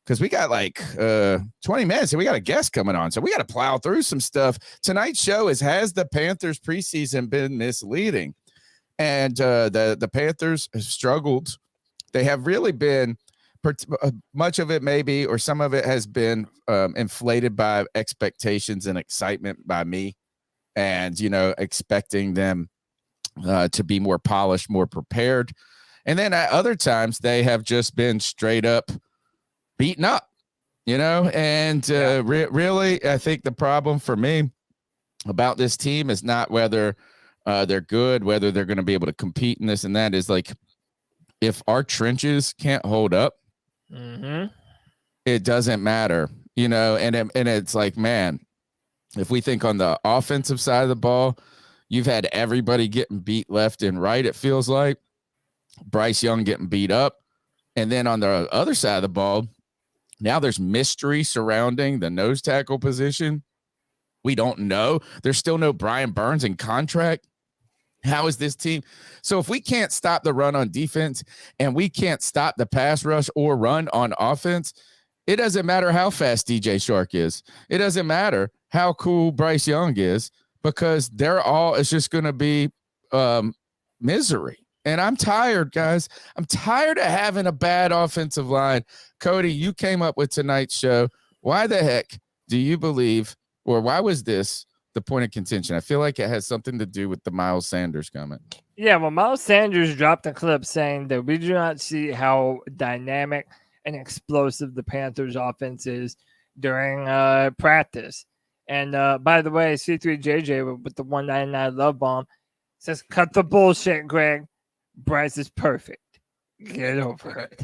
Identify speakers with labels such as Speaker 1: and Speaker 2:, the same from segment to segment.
Speaker 1: because we got like 20 minutes and we got a guest coming on. So we got to plow through some stuff. Tonight's show has the Panthers preseason been misleading? And the Panthers have struggled. They have really been much of it maybe, or some of it has been inflated by expectations and excitement by me, and expecting them to be more polished, more prepared. And then at other times they have just been straight up beaten up, and really I think the problem for me about this team is not whether they're good, whether they're going to be able to compete in this and that. Is like, if our trenches can't hold up, it doesn't matter, and it's like, man, if we think on the offensive side of the ball, you've had everybody getting beat left and right. It feels like Bryce Young getting beat up. And then on the other side of the ball, now there's mystery surrounding the nose tackle position. We don't know. There's still no Brian Burns in contract. How is this team? So if we can't stop the run on defense and we can't stop the pass rush or run on offense, it doesn't matter how fast DJ Shark is. It doesn't matter how cool Bryce Young is, because it's just going to be misery. And I'm tired, guys. I'm tired of having a bad offensive line. Cody, you came up with tonight's show. Why the heck do you believe, or why was this the point of contention? I feel like it has something to do with the Miles Sanders comment.
Speaker 2: Yeah, well, Miles Sanders dropped a clip saying that we do not see how dynamic and explosive the Panthers offense is during practice. And by the way, C3JJ with the 199 love bomb says, "Cut the bullshit, Greg. Bryce is perfect. Get over it."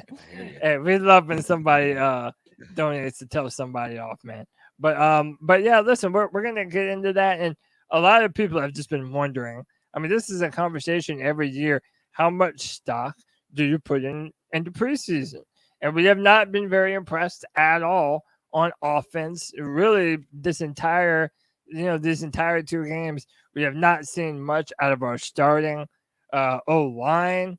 Speaker 2: Hey, we love when somebody donates to tell somebody off, man. But yeah, listen, we're gonna get into that, and a lot of people have just been wondering. I mean, this is a conversation every year. How much stock do you put into preseason? And we have not been very impressed at all on offense. Really, this entire 2 games, we have not seen much out of our starting O-line.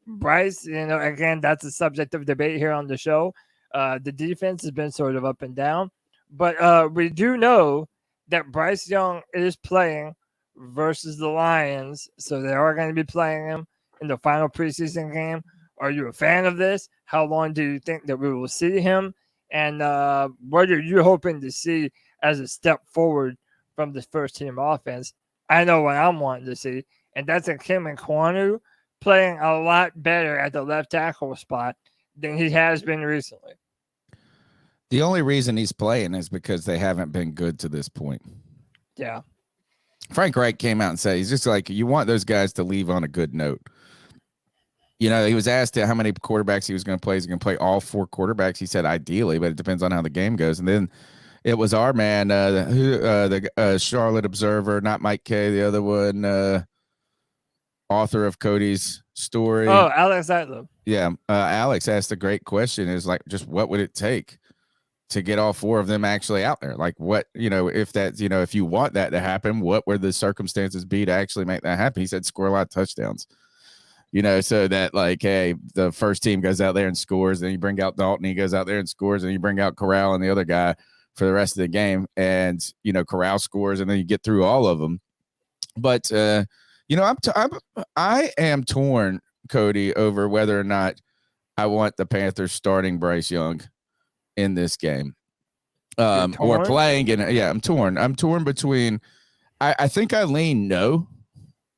Speaker 2: Bryce, again, that's a subject of debate here on the show. The defense has been sort of up and down, but we do know that Bryce Young is playing versus the Lions, so they are going to be playing him in the final preseason game. Are you a fan of this? How long do you think that we will see him? And what are you hoping to see as a step forward from the first team offense? I know what I'm wanting to see, and that's a Kim Nkwonu playing a lot better at the left tackle spot than he has been recently.
Speaker 1: The only reason he's playing is because they haven't been good to this point.
Speaker 2: Yeah.
Speaker 1: Frank Reich came out and said, he's just like, you want those guys to leave on a good note. He was asked how many quarterbacks he was going to play. He's going to play all 4 quarterbacks. He said ideally, but it depends on how the game goes. And then it was our man, the Charlotte Observer, not Mike K, the other one, author of Cody's story.
Speaker 2: Oh, Alex Zeitler.
Speaker 1: Yeah. Alex asked a great question, is like, just what would it take to get all 4 of them actually out there? Like, what, if that's, if you want that to happen, what would the circumstances be to actually make that happen? He said, score a lot of touchdowns. So that, like, hey, the first team goes out there and scores, then you bring out Dalton, he goes out there and scores, and you bring out Corral and the other guy for the rest of the game, and Corral scores, and then you get through all of them. But I am torn, Cody, over whether or not I want the Panthers starting Bryce Young in this game, or playing. And yeah, I'm torn. I'm torn between. I think I lean no.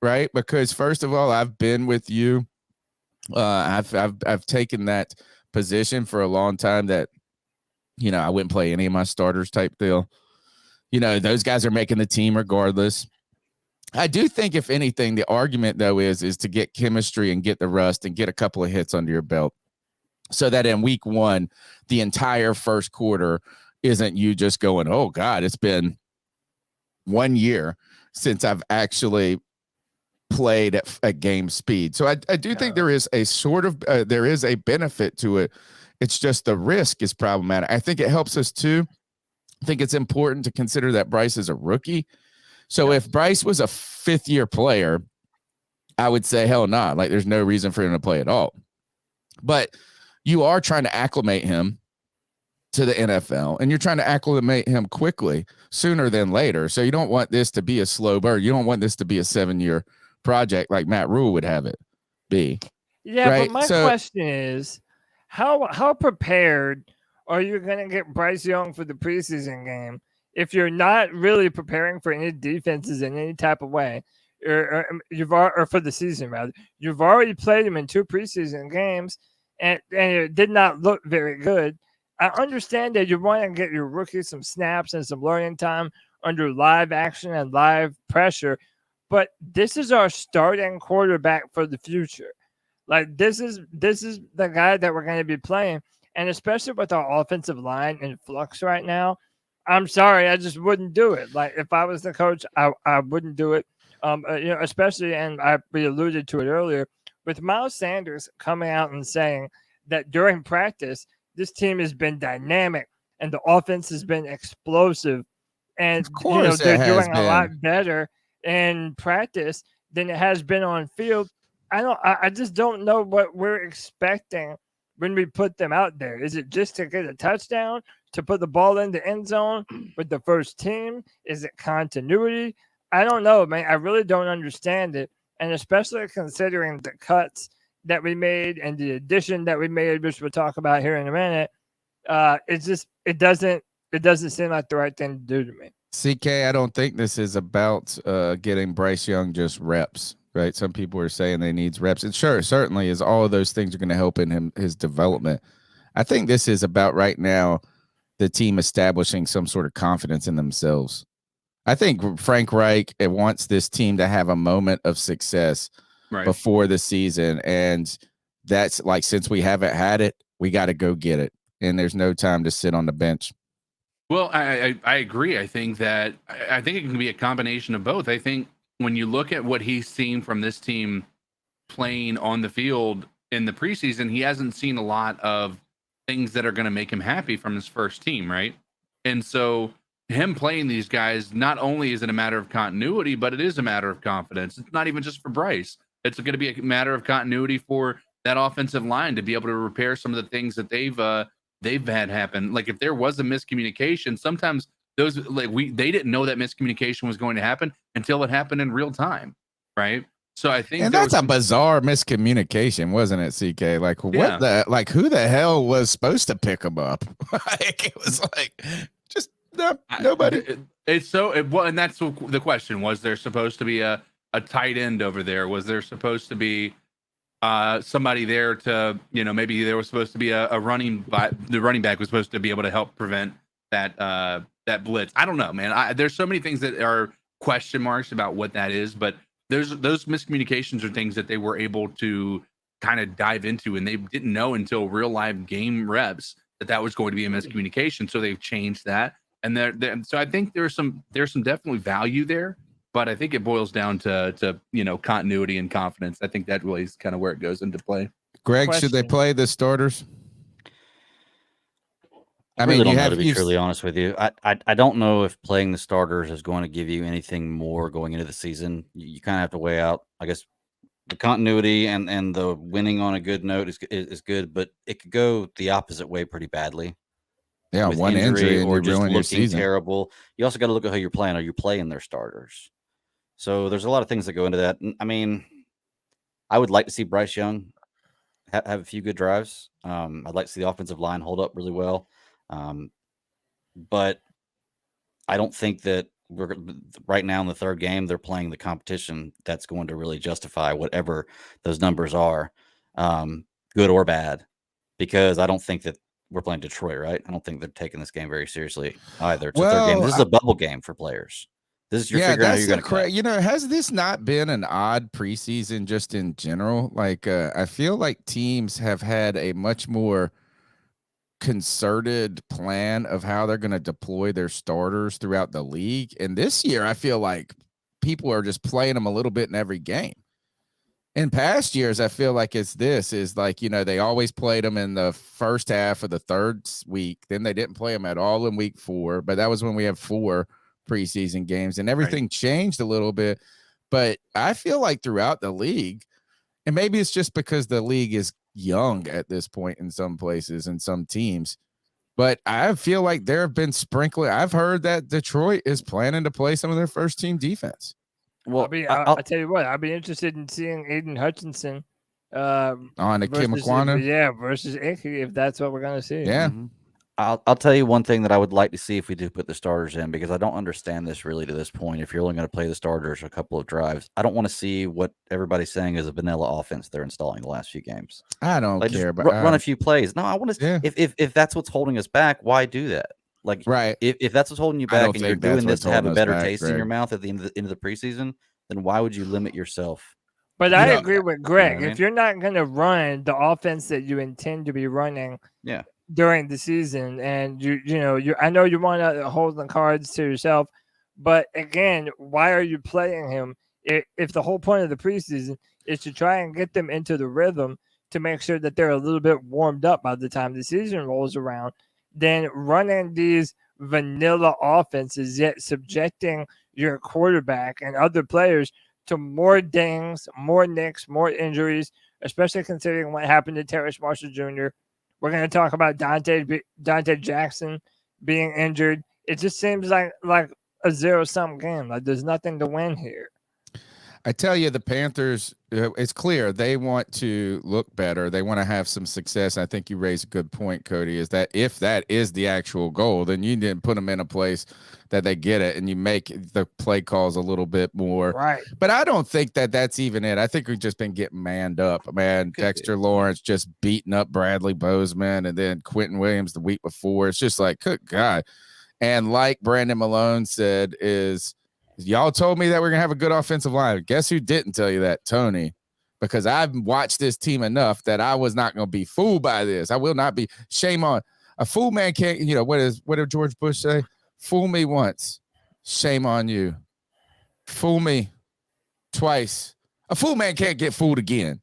Speaker 1: Right, because first of all, I've been with you. I've taken that position for a long time that, I wouldn't play any of my starters type deal. Those guys are making the team regardless. I do think, if anything, the argument though is to get chemistry and get the rust and get a couple of hits under your belt, so that in week 1, the entire first quarter isn't you just going, oh God, it's been 1 year since I've actually played at game speed. So I do think there is a sort of there is a benefit to it. It's just the risk is problematic. I think it helps us too. I think it's important to consider that Bryce is a rookie. So if Bryce was a 5th-year player, I would say hell not. Like, there's no reason for him to play at all. But you are trying to acclimate him to the NFL, and you're trying to acclimate him quickly sooner than later. So you don't want this to be a slow burn. You don't want this to be a 7-year project like Matt Rule would have it be.
Speaker 2: Yeah,
Speaker 1: right?
Speaker 2: but my question is, how prepared are you going to get Bryce Young for the preseason game if you're not really preparing for any defenses in any type of way, or for the season rather? You've already played him in 2 preseason games, and it did not look very good. I understand that you want to get your rookies some snaps and some learning time under live action and live pressure, but this is our starting quarterback for the future. Like this is the guy that we're going to be playing, and especially with our offensive line in flux right now, I'm sorry, I just wouldn't do it. Like if I was the coach, I wouldn't do it. Especially, and we alluded to it earlier, with Miles Sanders coming out and saying that during practice, this team has been dynamic and the offense has been explosive, and
Speaker 1: of course
Speaker 2: they're doing a lot better in practice than it has been on field. I just don't know what we're expecting when we put them out there. Is it just to get a touchdown, to put the ball in the end zone with the first team? Is it continuity? I don't know, man. I really don't understand it. And especially considering the cuts that we made and the addition that we made, which we'll talk about here in a minute, it doesn't seem like the right thing to do to me.
Speaker 1: CK, I don't think this is about getting Bryce Young just reps. Right, some people are saying they needs reps, and sure, certainly is all of those things are going to help in his development. I think this is about right now the team establishing some sort of confidence in themselves. I think Frank Reich wants this team to have a moment of success before the season, and that's like, since we haven't had it, we got to go get it, and there's no time to sit on the bench.
Speaker 3: Well, I agree. I think it can be a combination of both. I think when you look at what he's seen from this team playing on the field in the preseason, he hasn't seen a lot of things that are going to make him happy from his first team, right? And so him playing these guys, not only is it a matter of continuity, but it is a matter of confidence. It's not even just for Bryce. It's going to be a matter of continuity for that offensive line to be able to repair some of the things that they've had happen. Like if there was a miscommunication, sometimes they didn't know that miscommunication was going to happen until it happened in real time, right? So I think,
Speaker 1: and that's a bizarre miscommunication, wasn't it, CK? Like who the hell was supposed to pick him up? Like it was like just nobody.
Speaker 3: And that's the question: was there supposed to be a tight end over there? Was there supposed to be somebody there to, maybe there was supposed to be a running back? The running back was supposed to be able to help prevent that blitz. I don't know, man. There's so many things that are question marks about what that is, but those miscommunications are things that they were able to kind of dive into, and they didn't know until real live game reps that was going to be a miscommunication. So they've changed that, and so I think there's some definitely value there, but I think it boils down to continuity and confidence. I think that really is kind of where it goes into play.
Speaker 1: Greg, should they play the starters?
Speaker 4: I really don't know, to be truly honest with you. I don't know if playing the starters is going to give you anything more going into the season. You kind of have to weigh out, I guess, the continuity and the winning on a good note is good, but it could go the opposite way pretty badly.
Speaker 1: Yeah, one injury
Speaker 4: or just
Speaker 1: looking
Speaker 4: your
Speaker 1: season.
Speaker 4: Terrible. You also got to look at how you're playing. Are you playing their starters? So there's a lot of things that go into that. I mean, I would like to see Bryce Young have a few good drives. I'd like to see the offensive line hold up really well. But I don't think that we're right now in the third game, they're playing the competition that's going to really justify whatever those numbers are, good or bad, because I don't think that we're playing Detroit, right? I don't think they're taking this game very seriously either. It's a third game. This is a bubble game for players. This is your figuring out who you're going to play.
Speaker 1: Has this not been an odd preseason just in general? Like, I feel like teams have had a much more concerted plan of how they're going to deploy their starters throughout the league. And this year, I feel like people are just playing them a little bit in every game. In past years, I feel like they always played them in the first half of the third week. Then they didn't play them at all in week 4, but that was when we have 4 preseason games and everything changed a little bit. But I feel like throughout the league, and maybe it's just because the league is young at this point in some places and some teams, But I feel like there have been sprinkling. I've heard that Detroit is planning to play some of their first team defense.
Speaker 4: Well,
Speaker 2: I'll tell you what, I'll be interested in seeing Aiden Hutchinson
Speaker 1: on the Kim McQuana.
Speaker 2: Versus Icky, if that's what we're going to see.
Speaker 1: Yeah.
Speaker 4: Mm-hmm. I'll tell you one thing that I would like to see if we do put the starters in, because I don't understand this really to this point. If you're only going to play the starters a couple of drives, I don't want to see what everybody's saying is a vanilla offense they're installing the last few games.
Speaker 1: I don't care, but
Speaker 4: run a few plays. No, I want to. Yeah. If that's what's holding us back, why do that? Like,
Speaker 1: right?
Speaker 4: If that's what's holding you back, and you're doing this to have a better taste in your mouth at the end of the preseason, then why would you limit yourself?
Speaker 2: But I agree with Greg. You know if you're not going to run the offense that you intend to be running, during the season, and I know you want to hold the cards to yourself, but again, why are you playing him if the whole point of the preseason is to try and get them into the rhythm to make sure that they're a little bit warmed up by the time the season rolls around? Then running these vanilla offenses, yet subjecting your quarterback and other players to more dings, more nicks, more injuries, especially considering what happened to Terrace Marshall Jr. We're going to talk about Dante Jackson being injured. It just seems like a zero-sum game. Like there's nothing to win here.
Speaker 1: I tell you, the Panthers, it's clear they want to look better. They want to have some success. I think you raise a good point, Cody, is that if that is the actual goal, then you didn't put them in a place that they get it, and you make the play calls a little bit more.
Speaker 2: Right.
Speaker 1: But I don't think that that's even it. I think we've just been getting manned up. Man, Dexter Lawrence just beating up Bradley Bozeman, and then Quentin Williams the week before. It's just like, good God. And like Brandon Malone said, y'all told me that we're going to have a good offensive line. Guess who didn't tell you that? Tony. Because I've watched this team enough that I was not going to be fooled by this. I will not be. Shame on. A fool man can't, what did George Bush say? Fool me once. Shame on you. Fool me twice. A fool man can't get fooled again.